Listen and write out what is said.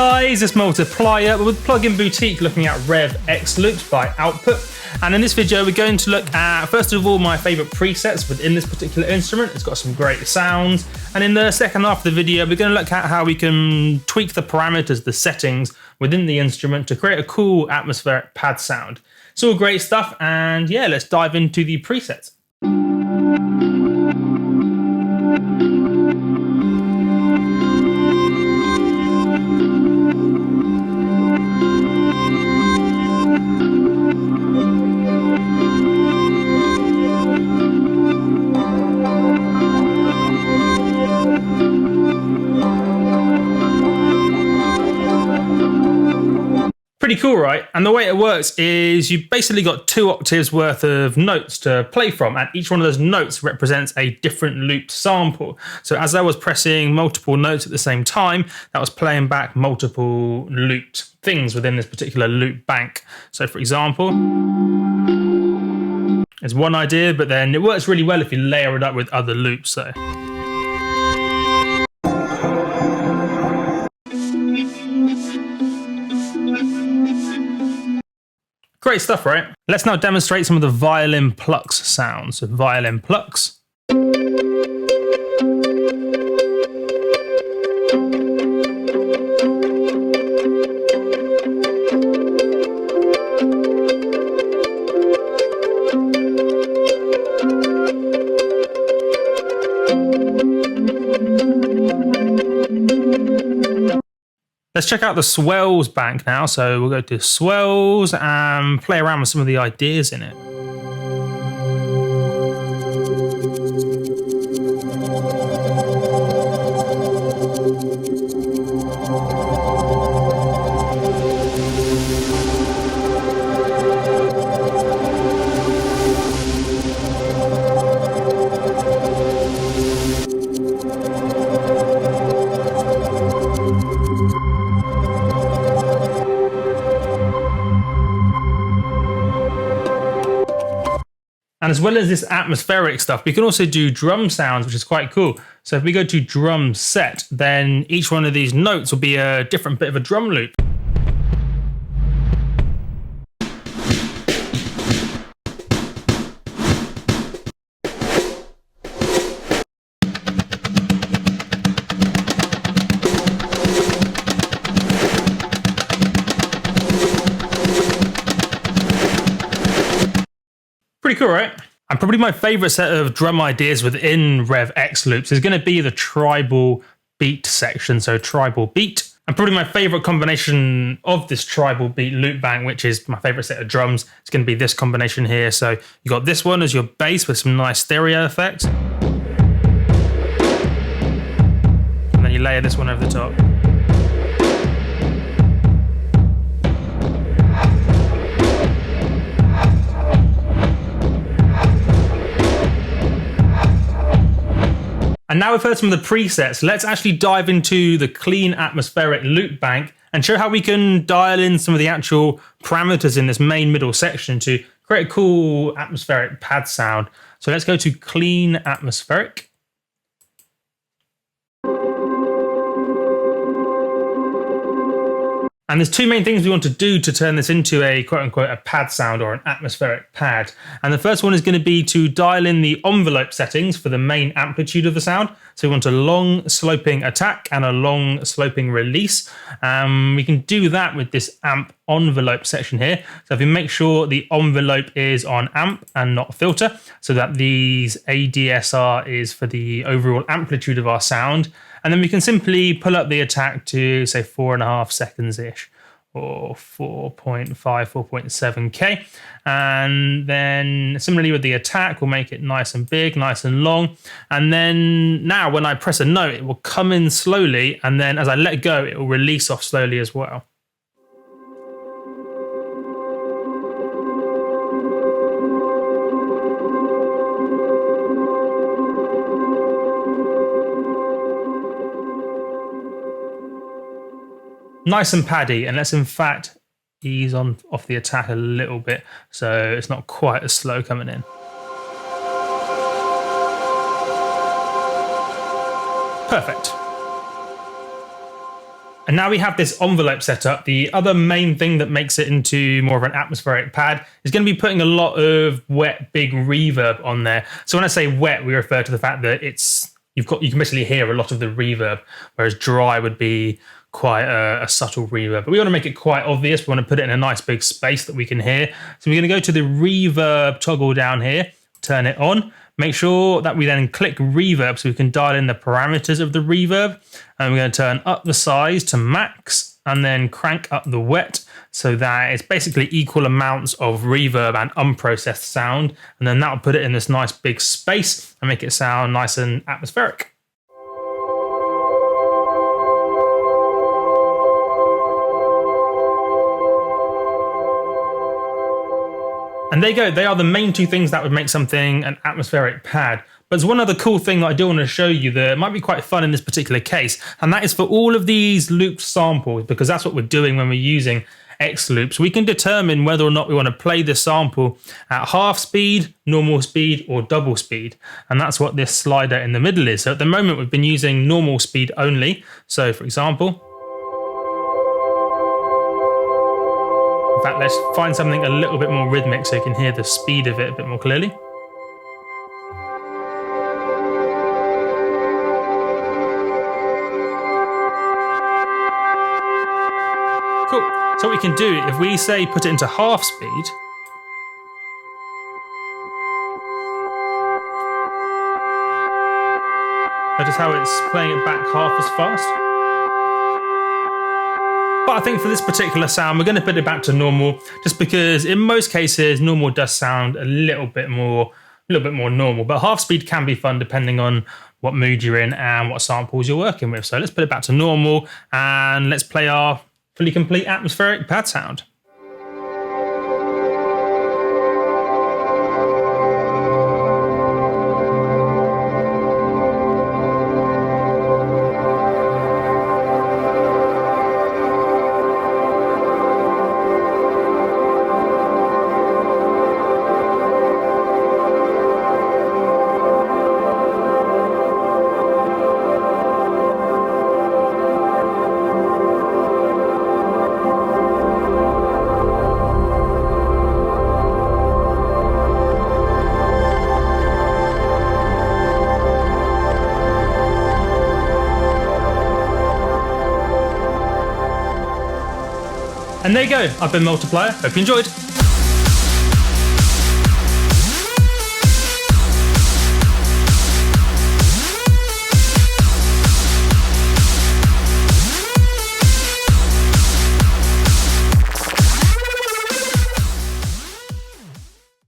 guys, it's Multiplier with Plugin Boutique looking at REV X-LOOPS by Output. And in this video, we're going to look at, first of all, my favorite presets within this particular instrument. It's got some great sounds. And in the second half of the video, we're going to look at how we can tweak the parameters, the settings within the instrument to create a cool atmospheric pad sound. It's all great stuff. And yeah, let's dive into the presets. Pretty cool, right? And the way it works is you basically got 2 octaves worth of notes to play from, and each one of those notes represents a different looped sample. So as I was pressing multiple notes at the same time, that was playing back multiple looped things within this particular loop bank. So for example, it's one idea, but then it works really well if you layer it up with other loops. So great stuff, right? Let's now demonstrate some of the violin plucks sounds. So violin plucks. Let's check out the swells bank now. So we'll go to swells and play around with some of the ideas in it. And as well as this atmospheric stuff, we can also do drum sounds, which is quite cool. So if we go to drum set, then each one of these notes will be a different bit of a drum loop. Pretty cool, right? And probably my favorite set of drum ideas within REV X-LOOPS is going to be the tribal beat section. So tribal beat. And probably my favorite combination of this tribal beat loop bank, which is my favorite set of drums, it's going to be this combination here. So you got this one as your bass with some nice stereo effects. And then you layer this one over the top. And now we've heard some of the presets, let's actually dive into the clean atmospheric loop bank and show how we can dial in some of the actual parameters in this main middle section to create a cool atmospheric pad sound. So let's go to clean atmospheric. And there's 2 main things we want to do to turn this into a quote-unquote a pad sound or an atmospheric pad. And the first one is going to be to dial in the envelope settings for the main amplitude of the sound. So we want a long sloping attack and a long sloping release. We can do that with this amp envelope section here. So if we make sure the envelope is on amp and not filter, so that these ADSR is for the overall amplitude of our sound. And then we can simply pull up the attack to say 4.5 seconds-ish or 4.5, 4.7K. And then similarly with the attack, we'll make it nice and big, nice and long. And then now when I press a note, it will come in slowly. And then as I let go, it will release off slowly as well. Nice and paddy, and let's in fact ease on off the attack a little bit so it's not quite as slow coming in. Perfect. And now we have this envelope set up. The other main thing that makes it into more of an atmospheric pad is going to be putting a lot of wet, big reverb on there. So when I say wet, we refer to the fact that you can basically hear a lot of the reverb, whereas dry would be quite a subtle reverb. But we want to make it quite obvious. We want to put it in a nice big space that we can hear. So we're going to go to the reverb toggle down here, turn it on. Make sure that we then click reverb so we can dial in the parameters of the reverb. And we're going to turn up the size to max and then crank up the wet so that it's basically equal amounts of reverb and unprocessed sound. And then that'll put it in this nice big space and make it sound nice and atmospheric. And there you go, they are the main two things that would make something an atmospheric pad. But there's one other cool thing that I do want to show you that might be quite fun in this particular case, and that is for all of these looped samples, because that's what we're doing when we're using X-loops. We can determine whether or not we want to play the sample at half speed, normal speed, or double speed. And that's what this slider in the middle is. So at the moment, we've been using normal speed only. So for example, in fact, let's find something a little bit more rhythmic so you can hear the speed of it a bit more clearly. Cool. So what we can do, if we say put it into half speed, notice how it's playing it back half as fast. But I think for this particular sound, we're going to put it back to normal, just because in most cases, normal does sound a little bit more normal. But half speed can be fun depending on what mood you're in and what samples you're working with. So let's put it back to normal and let's play our fully complete atmospheric pad sound. And there you go, I've been Multiplier, hope you enjoyed.